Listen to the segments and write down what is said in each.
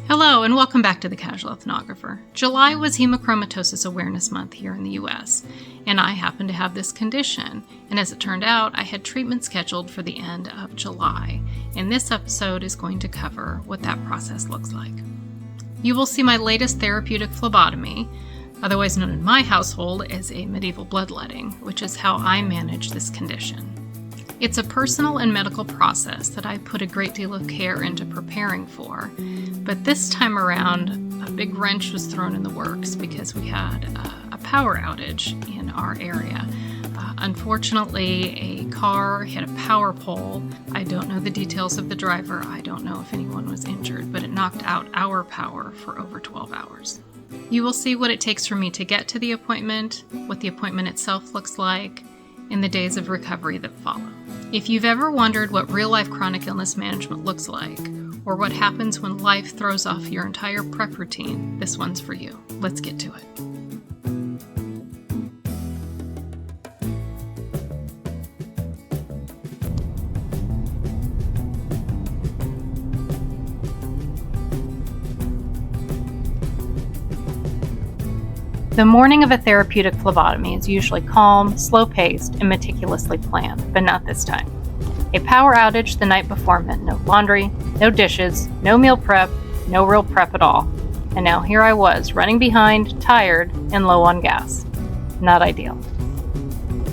Hello and welcome back to the Casual Ethnographer. July was Hemochromatosis Awareness Month here in the US, and I happened to have this condition, and as it turned out, I had treatment scheduled for the end of July, and this episode is going to cover what that process looks like. You will see my latest therapeutic phlebotomy, otherwise known in my household as a medieval bloodletting, which is how I manage this condition. It's a personal and medical process that I put a great deal of care into preparing for, but this time around, a big wrench was thrown in the works because we had a power outage in our area. Unfortunately, a car hit a power pole. I don't know the details of the driver. I don't know if anyone was injured, but it knocked out our power for over 12 hours. You will see what it takes for me to get to the appointment, what the appointment itself looks like, and the days of recovery that follow. If you've ever wondered what real-life chronic illness management looks like, or what happens when life throws off your entire prep routine, this one's for you. Let's get to it. The morning of a therapeutic phlebotomy is usually calm, slow-paced, and meticulously planned, but not this time. A power outage the night before meant no laundry, no dishes, no meal prep, no real prep at all. And now here I was, running behind, tired, and low on gas. Not ideal.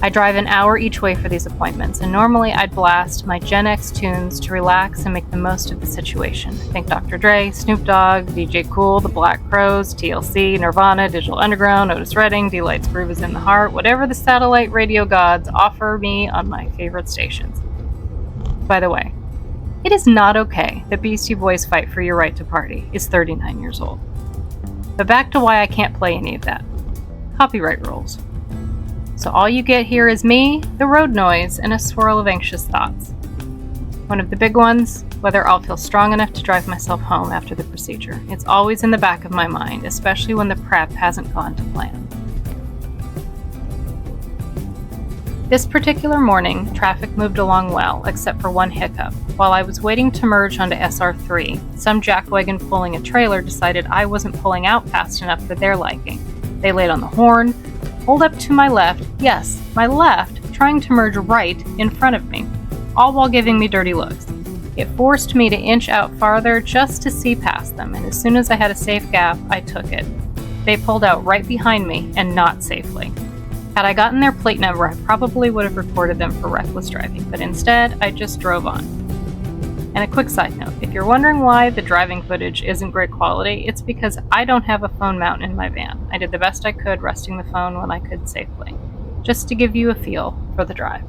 I drive an hour each way for these appointments, and normally I'd blast my Gen X tunes to relax and make the most of the situation. Think Dr. Dre, Snoop Dogg, DJ Kool, The Black Crowes, TLC, Nirvana, Digital Underground, Otis Redding, Delight's Groove is in the Heart, whatever the satellite radio gods offer me on my favorite stations. By the way, it is not okay that Beastie Boys' Fight for Your Right to Party is 39 years old. But back to why I can't play any of that. Copyright rules. So all you get here is me, the road noise, and a swirl of anxious thoughts. One of the big ones, whether I'll feel strong enough to drive myself home after the procedure. It's always in the back of my mind, especially when the prep hasn't gone to plan. This particular morning, traffic moved along well, except for one hiccup. While I was waiting to merge onto SR3, some jackwagon pulling a trailer decided I wasn't pulling out fast enough for their liking. They laid on the horn, pulled up to my left, yes, my left, trying to merge right in front of me, all while giving me dirty looks. It forced me to inch out farther just to see past them, and as soon as I had a safe gap, I took it. They pulled out right behind me, and not safely. Had I gotten their plate number, I probably would have reported them for reckless driving, but instead, I just drove on. And a quick side note, if you're wondering why the driving footage isn't great quality, it's because I don't have a phone mount in my van. I did the best I could resting the phone when I could safely, just to give you a feel for the drive.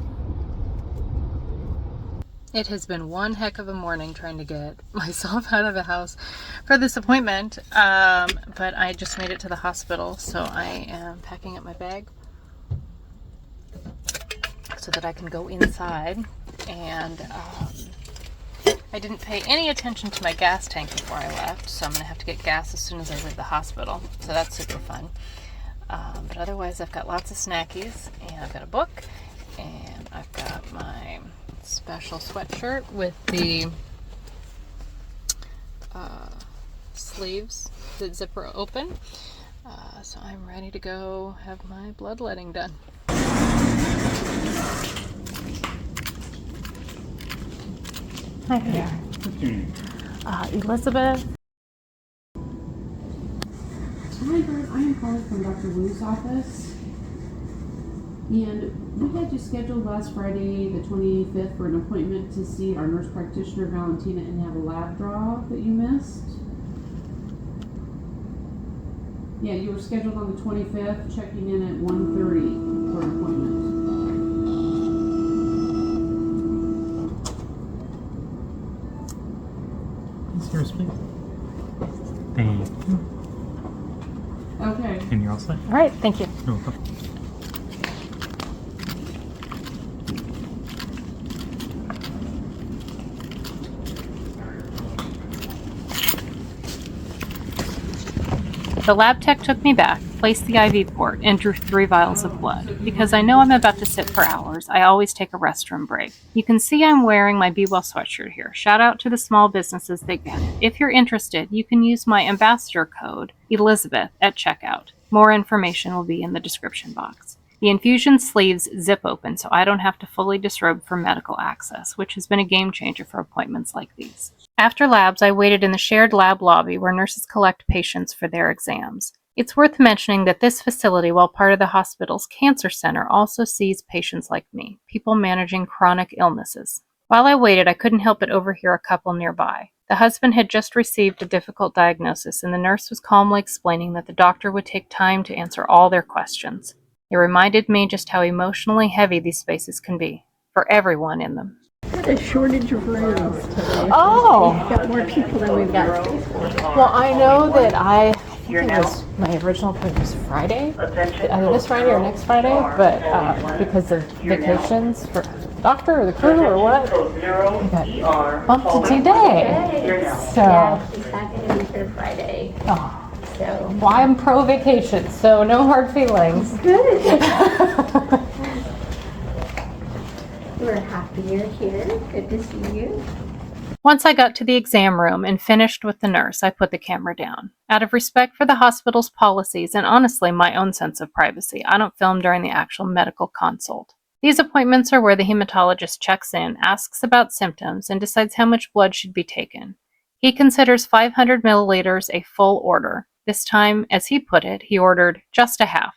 It has been one heck of a morning trying to get myself out of the house for this appointment, but I just made it to the hospital, so I am packing up my bag so that I can go inside, and I didn't pay any attention to my gas tank before I left, so I'm going to have to get gas as soon as I leave the hospital, so that's super fun. But otherwise, I've got lots of snackies, and I've got a book, and I've got my special sweatshirt with the sleeves that zipper open, so I'm ready to go have my bloodletting done. Hi there. What's your name? Elizabeth. Hi, Bert. I am calling from Dr. Wu's office. And we had you scheduled last Friday, the 25th, for an appointment to see our nurse practitioner, Valentina, and have a lab draw that you missed. Yeah, you were scheduled on the 25th, checking in at 1:30 for an appointment. Yours, please. Thank you. Okay. And you're all set? All right, thank you. You're welcome. The lab tech took me back, placed the IV port, and drew 3 vials of blood. Because I know I'm about to sit for hours, I always take a restroom break. You can see I'm wearing my BeWell sweatshirt here. Shout out to the small businesses that get it. If you're interested, you can use my ambassador code, Elizabeth, at checkout. More information will be in the description box. The infusion sleeves zip open so I don't have to fully disrobe for medical access, which has been a game changer for appointments like these. After labs, I waited in the shared lab lobby where nurses collect patients for their exams. It's worth mentioning that this facility, while part of the hospital's cancer center, also sees patients like me, people managing chronic illnesses. While I waited, I couldn't help but overhear a couple nearby. The husband had just received a difficult diagnosis, and the nurse was calmly explaining that the doctor would take time to answer all their questions. It reminded me just how emotionally heavy these spaces can be, for everyone in them. Got a shortage of rooms today. Oh! We've got more people than we've got space for. Well, I know that I think it was my original appointment was Friday, either this Friday or next Friday, but because of vacations for the doctor or the crew or what, I got bumped to today. So, Yeah, she's not going to be here Friday. oh, So, well, I'm pro vacation, so no hard feelings. good. We're happy you're here. Good to see you. Once I got to the exam room and finished with the nurse, I put the camera down. Out of respect for the hospital's policies and honestly my own sense of privacy, I don't film during the actual medical consult. These appointments are where the hematologist checks in, asks about symptoms, and decides how much blood should be taken. He considers 500 milliliters a full order. This time, as he put it, he ordered just a half.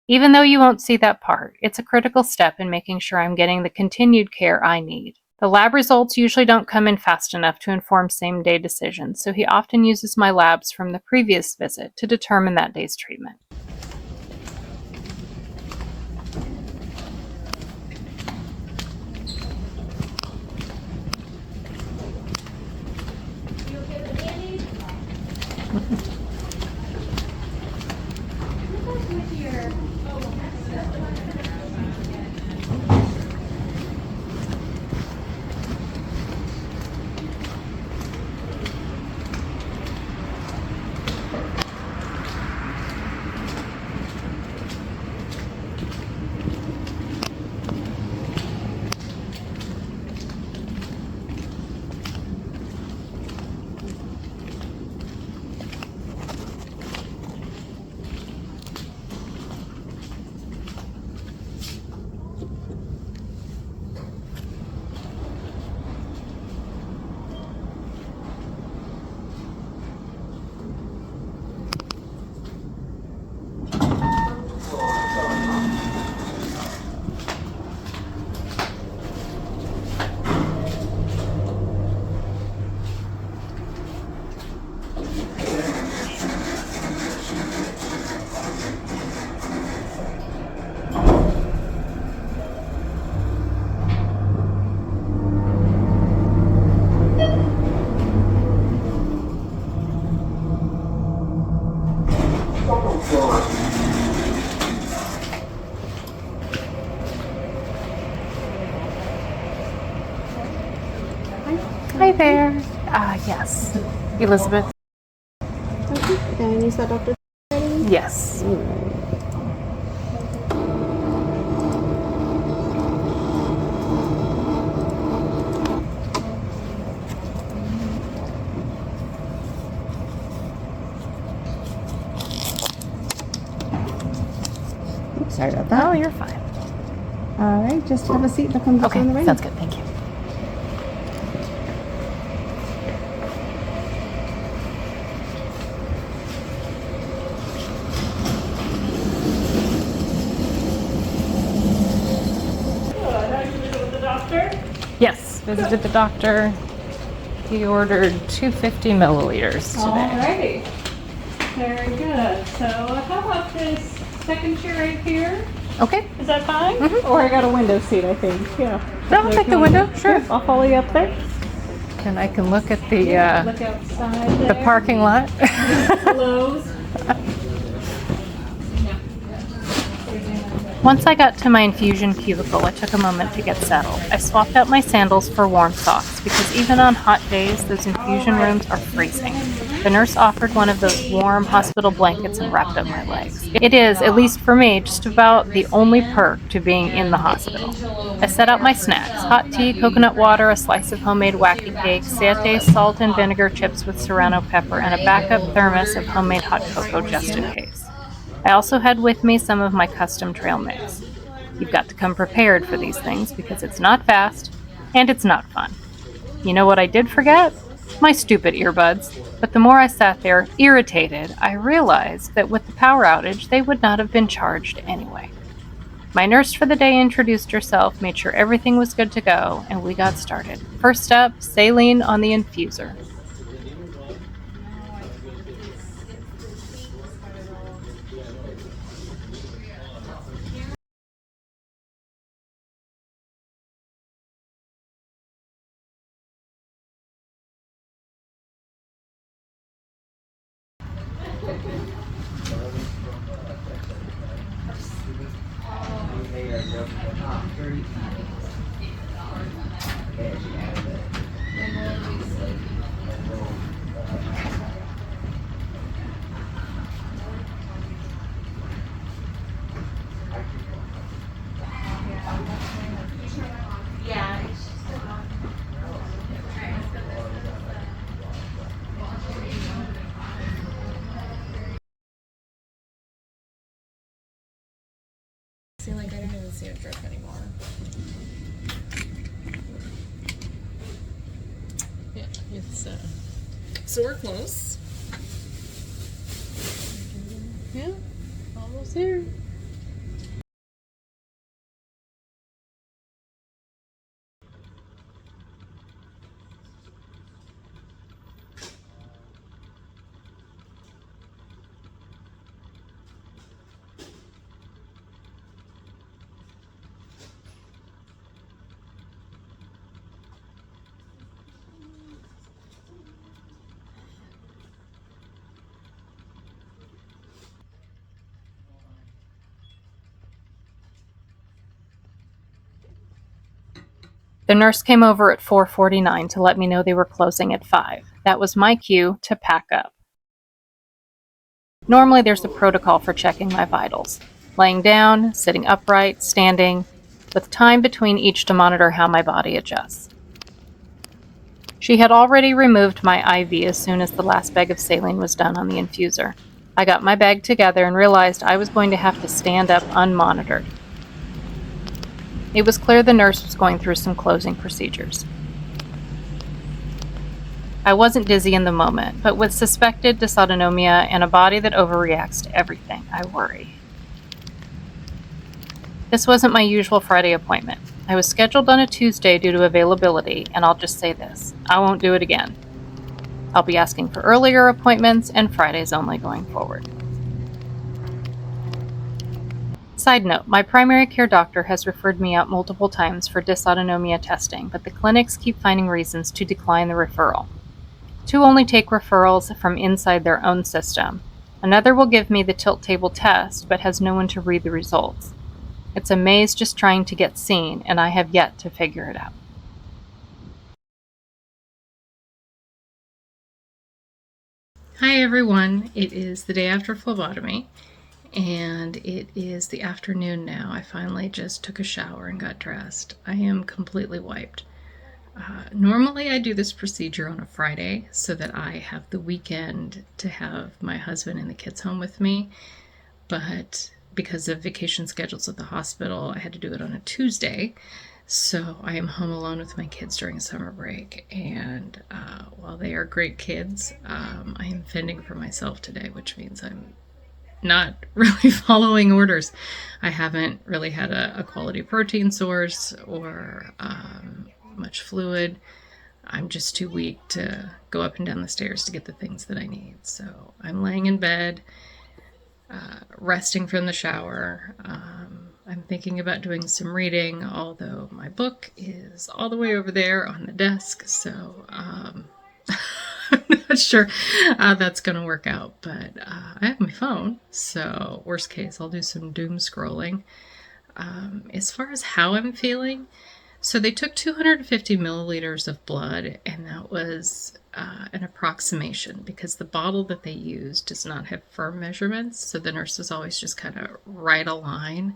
Even though you won't see that part, it's a critical step in making sure I'm getting the continued care I need. The lab results usually don't come in fast enough to inform same-day decisions, so he often uses my labs from the previous visit to determine that day's treatment. Hi there. Yes. Elizabeth? And is that Dr. Yes. Oops, sorry about that. Oh, you're fine. All right, just have a seat. I'll come Okay, on the right. sounds good. Thank you. Yes, visited the doctor. He ordered 250 milliliters today. Alrighty. Very good. So how about this second chair right here? Okay. Is that fine? Or I got a window seat, I think. Yeah. No, I'll take the window. Sure. I'll follow you up there. And I can look at the Look outside there. parking lot. Close. Once I got to my infusion cubicle, I took a moment to get settled. I swapped out my sandals for warm socks because even on hot days, those infusion rooms are freezing. the nurse offered one of those warm hospital blankets and wrapped up my legs. It is, at least for me, just about the only perk to being in the hospital. I set out my snacks: hot tea, coconut water, a slice of homemade wacky cake, satay, salt and vinegar chips with serrano pepper, and a backup thermos of homemade hot cocoa just in case. I also had with me some of my custom trail mix. You've got to come prepared for these things because it's not fast and it's not fun. You know what I did forget? My stupid earbuds. But the more I sat there, irritated, I realized that with the power outage, they would not have been charged anyway. My nurse for the day introduced herself, made sure everything was good to go, and we got started. First up, saline on the infuser. See, like, I don't even see a drip anymore. Yeah, it's, so we're close. Yeah, almost here. The nurse came over at 4:49 to let me know they were closing at 5. That was my cue to pack up. Normally there's a protocol for checking my vitals: laying down, sitting upright, standing, with time between each to monitor how my body adjusts. She had already removed my IV as soon as the last bag of saline was done on the infuser. I got my bag together and realized I was going to have to stand up unmonitored. It was clear the nurse was going through some closing procedures. I wasn't dizzy in the moment, but with suspected dysautonomia and a body that overreacts to everything, I worry. This wasn't my usual Friday appointment. I was scheduled on a Tuesday due to availability, and I'll just say this: I won't do it again. I'll be asking for earlier appointments and Fridays only going forward. Side note, my primary care doctor has referred me out multiple times for dysautonomia testing, but the clinics keep finding reasons to decline the referral. 2 only take referrals from inside their own system. Another will give me the tilt table test, but has no one to read the results. It's a maze just trying to get seen, and I have yet to figure it out. Hi everyone, it is the day after phlebotomy and it is the afternoon now. I finally just took a shower and got dressed. I am completely wiped. Normally I do this procedure on a Friday so that I have the weekend to have my husband and the kids home with me, but because of vacation schedules at the hospital, I had to do it on a Tuesday. So I am home alone with my kids during summer break, and while they are great kids, I am fending for myself today, which means I'm not really following orders. I haven't really had a quality protein source or much fluid. I'm just too weak to go up and down the stairs to get the things that I need. So I'm laying in bed, resting from the shower. I'm thinking about doing some reading, although my book is all the way over there on the desk, so I'm not sure how that's going to work out, but I have my phone, so worst case, I'll do some doom scrolling. As far as how I'm feeling, So they took 250 milliliters of blood, and that was an approximation because the bottle that they used does not have firm measurements. So the nurses always just kind of write a line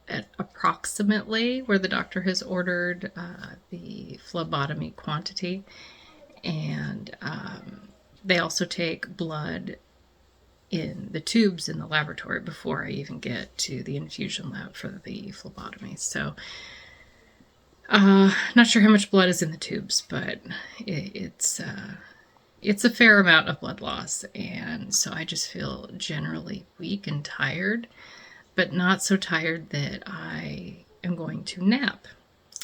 at approximately where the doctor has ordered the phlebotomy quantity. And they also take blood in the tubes in the laboratory before I even get to the infusion lab for the phlebotomy. So not sure how much blood is in the tubes, but it's a fair amount of blood loss. And so I just feel generally weak and tired, but not so tired that I am going to nap.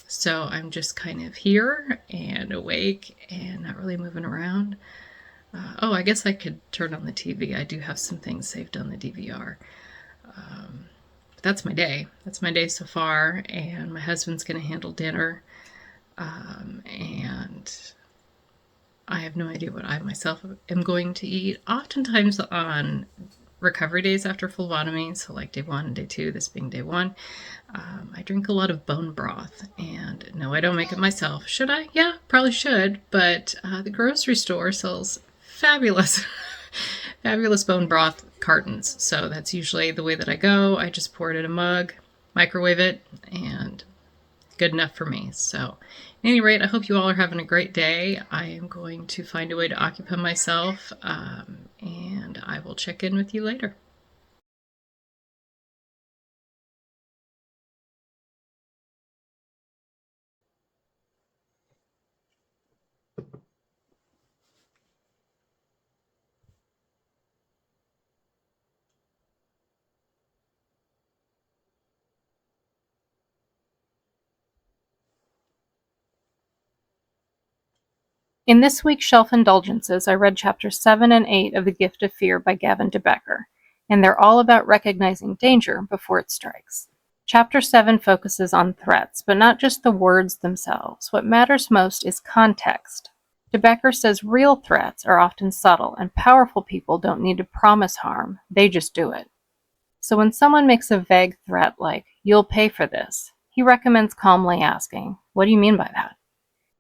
So I'm just kind of here and awake and not really moving around. Oh, I guess I could turn on the TV. I do have some things saved on the DVR. But that's my day. That's my day so far. And my husband's going to handle dinner. And I have no idea what I myself am going to eat. Oftentimes on recovery days after phlebotomy, so like day 1 and day 2, this being day 1, I drink a lot of bone broth. And no, I don't make it myself. Should I? Yeah, probably should. But the grocery store sells fabulous bone broth cartons. So that's usually the way that I go. I just pour it in a mug, microwave it, and good enough for me. So at any rate, I hope you all are having a great day. I am going to find a way to occupy myself, and I will check in with you later. In this week's Shelf Indulgences, I read chapters 7 and 8 of The Gift of Fear by Gavin de Becker, and they're all about recognizing danger before it strikes. Chapter 7 focuses on threats, but not just the words themselves. What matters most is context. De Becker says real threats are often subtle, and powerful people don't need to promise harm, they just do it. So when someone makes a vague threat like, "You'll pay for this," he recommends calmly asking, "What do you mean by that?"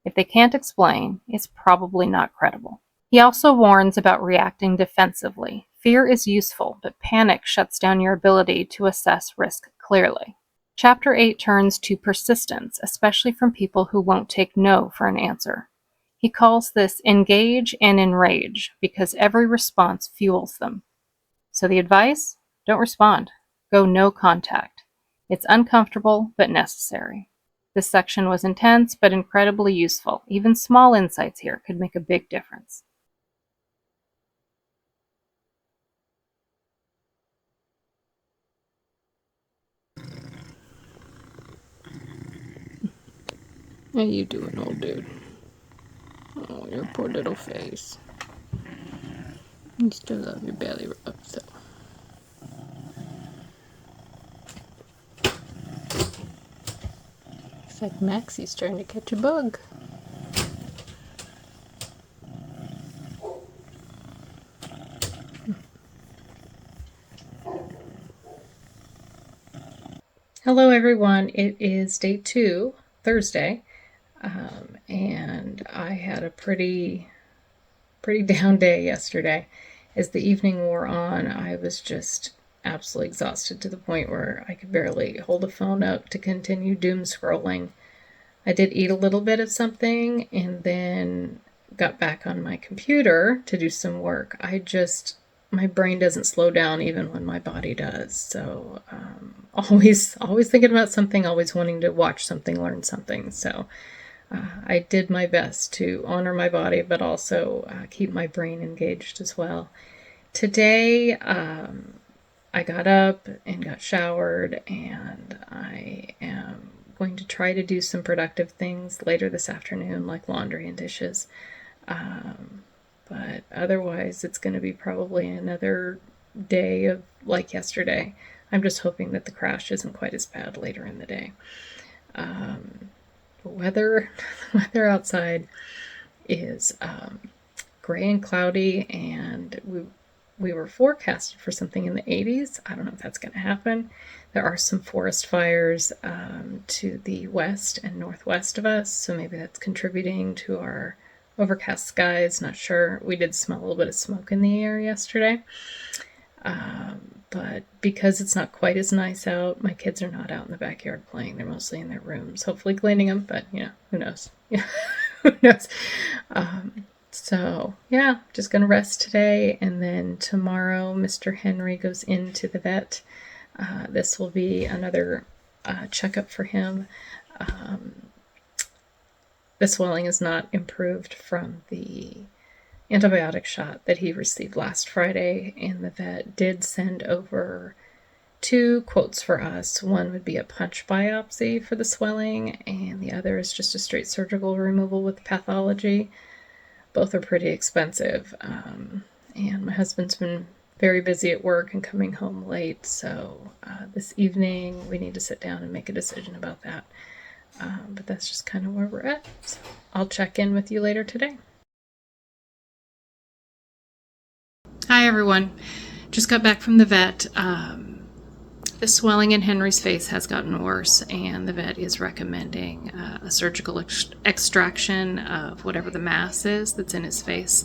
If they can't explain, it's probably not credible. He also warns about reacting defensively. Fear is useful, but panic shuts down your ability to assess risk clearly. Chapter 8 turns to persistence, especially from people who won't take no for an answer. He calls this engage and enrage because every response fuels them. So the advice? Don't respond. Go no contact. It's uncomfortable, but necessary. This section was intense, but incredibly useful. Even small insights here could make a big difference. How you doing, old dude? Oh, your poor little face. You still love your belly rub, so. Looks like Maxie's trying to catch a bug. Hello, everyone. It is day 2, Thursday, and I had a pretty down day yesterday. As the evening wore on, I was just absolutely exhausted to the point where I could barely hold the phone up to continue doom scrolling. I did eat a little bit of something and then got back on my computer to do some work. My brain doesn't slow down even when my body does. So always thinking about something, always wanting to watch something, learn something. So I did my best to honor my body, but also keep my brain engaged as well. Today, I got up and got showered, and I am going to try to do some productive things later this afternoon, like laundry and dishes. But otherwise, it's going to be probably another day of like yesterday. I'm just hoping that the crash isn't quite as bad later in the day. The weather outside is gray and cloudy, and we were forecasted for something in the 80s. I don't know if that's going to happen. There are some forest fires to the west and northwest of us, so maybe that's contributing to our overcast skies. Not sure. We did smell a little bit of smoke in the air yesterday. But because it's not quite as nice out, my kids are not out in the backyard playing. They're mostly in their rooms, hopefully cleaning them, but who knows? Yeah, who knows? So yeah, just gonna rest today, and then tomorrow Mr. Henry goes into the vet. This will be another checkup for him. The swelling is not improved from the antibiotic shot that he received last Friday, and the vet did send over 2 quotes for us. One would be a punch biopsy for the swelling, and the other is just a straight surgical removal with pathology. Both are pretty expensive, and my husband's been very busy at work and coming home late, so this evening we need to sit down and make a decision about that. But that's just kind of where we're at. So I'll check in with you later today. Hi everyone. Just got back from the vet. The swelling in Henry's face has gotten worse, and the vet is recommending a surgical extraction of whatever the mass is that's in his face.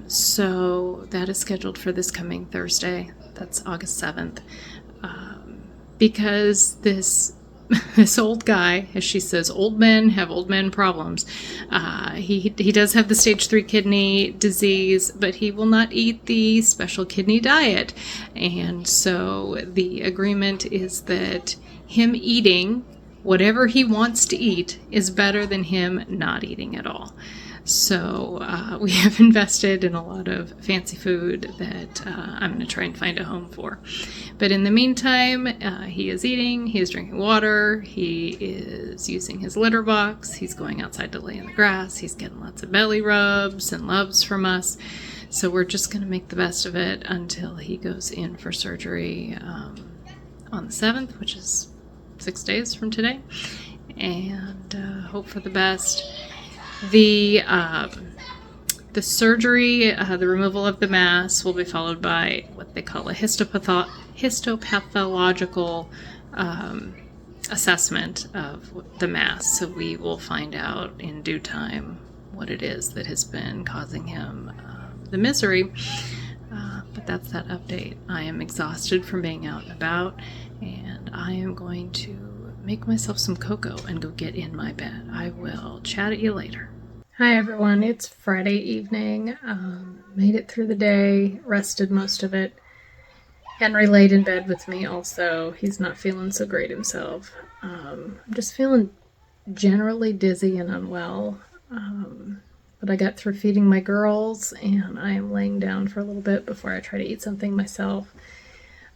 So that is scheduled for this coming Thursday. That's August 7th. Because this old guy, as she says, old men have old men problems. He does have the stage 3 kidney disease, but he will not eat the special kidney diet. And so the agreement is that him eating whatever he wants to eat is better than him not eating at all. So we have invested in a lot of fancy food that I'm going to try and find a home for. But in the meantime, he is eating, he is drinking water, he is using his litter box, he's going outside to lay in the grass, he's getting lots of belly rubs and loves from us. So we're just going to make the best of it until he goes in for surgery on the 7th, which is 6 days from today, and hope for the best. The surgery, the removal of the mass, will be followed by what they call a histopathological assessment of the mass. So we will find out in due time what it is that has been causing him the misery. But that's that update. I am exhausted from being out and about, and I am going to make myself some cocoa and go get in my bed. I will chat at you later. Hi everyone, it's Friday evening. Made it through the day, rested most of it. Henry laid in bed with me also. He's not feeling so great himself. I'm just feeling generally dizzy and unwell. But I got through feeding my girls, and I am laying down for a little bit before I try to eat something myself.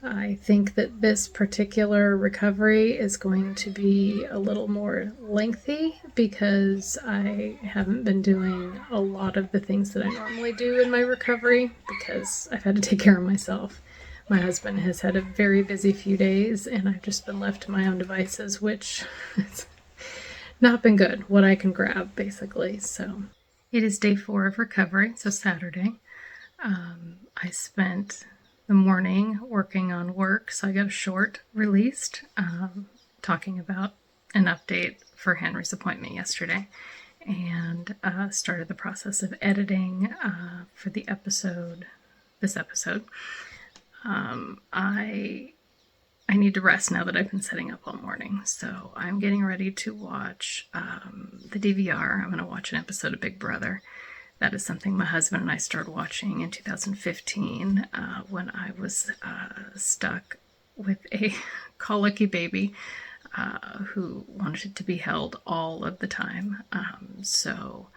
I think that this particular recovery is going to be a little more lengthy because I haven't been doing a lot of the things that I normally do in my recovery because I've had to take care of myself. My husband has had a very busy few days, and I've just been left to my own devices, which has not been good, what I can grab, basically. So it is day 4 of recovery, so Saturday. I spent the morning working on work, so I got a short released talking about an update for Henry's appointment yesterday, and started the process of editing for this episode. I need to rest now that I've been setting up all morning, so I'm getting ready to watch the DVR. I'm going to watch an episode of Big Brother. That is something my husband and I started watching in 2015 when I was stuck with a colicky baby who wanted to be held all of the time. So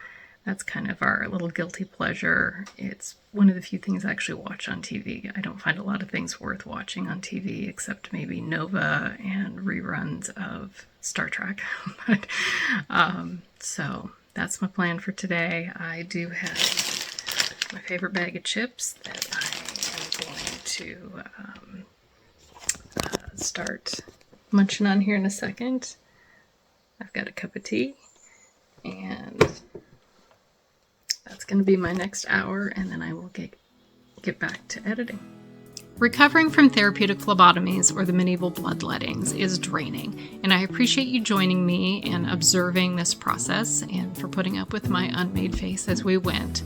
that's kind of our little guilty pleasure. It's one of the few things I actually watch on TV. I don't find a lot of things worth watching on TV except maybe Nova and reruns of Star Trek. But so that's my plan for today. I do have my favorite bag of chips that I am going to start munching on here in a second. I've got a cup of tea, and that's going to be my next hour, and then I will get get back to editing. Recovering from therapeutic phlebotomies or the medieval bloodlettings is draining, and I appreciate you joining me and observing this process and for putting up with my unmade face as we went.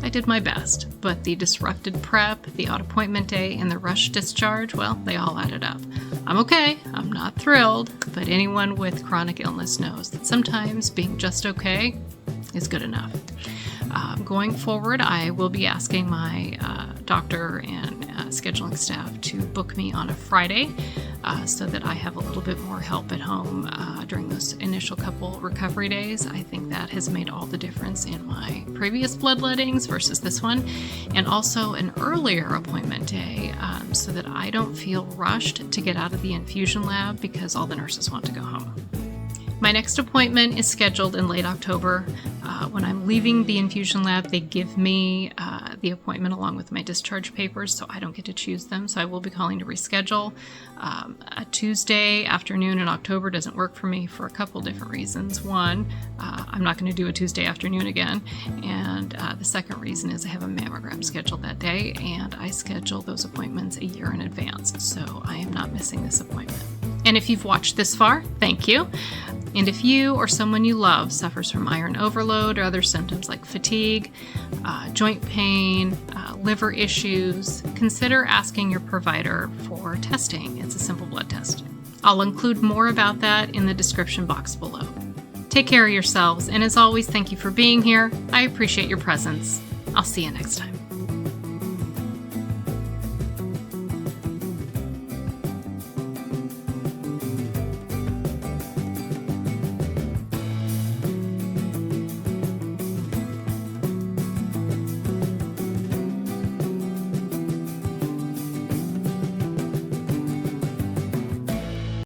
I did my best, but the disrupted prep, the odd appointment day, and the rushed discharge, well, they all added up. I'm okay, I'm not thrilled, but anyone with chronic illness knows that sometimes being just okay is good enough. Going forward, I will be asking my doctor and scheduling staff to book me on a Friday so that I have a little bit more help at home during those initial couple recovery days. I think that has made all the difference in my previous bloodlettings versus this one, and also an earlier appointment day so that I don't feel rushed to get out of the infusion lab because all the nurses want to go home. My next appointment is scheduled in late October. When I'm leaving the infusion lab, they give me the appointment along with my discharge papers, so I don't get to choose them, so I will be calling to reschedule. A Tuesday afternoon in October doesn't work for me for a couple different reasons. One, I'm not going to do a Tuesday afternoon again, and the second reason is I have a mammogram scheduled that day, and I schedule those appointments a year in advance, so I am not missing this appointment. And if you've watched this far, thank you. And if you or someone you love suffers from iron overload or other symptoms like fatigue, joint pain, liver issues, consider asking your provider for testing. It's a simple blood test. I'll include more about that in the description box below. Take care of yourselves, and as always, thank you for being here. I appreciate your presence. I'll see you next time.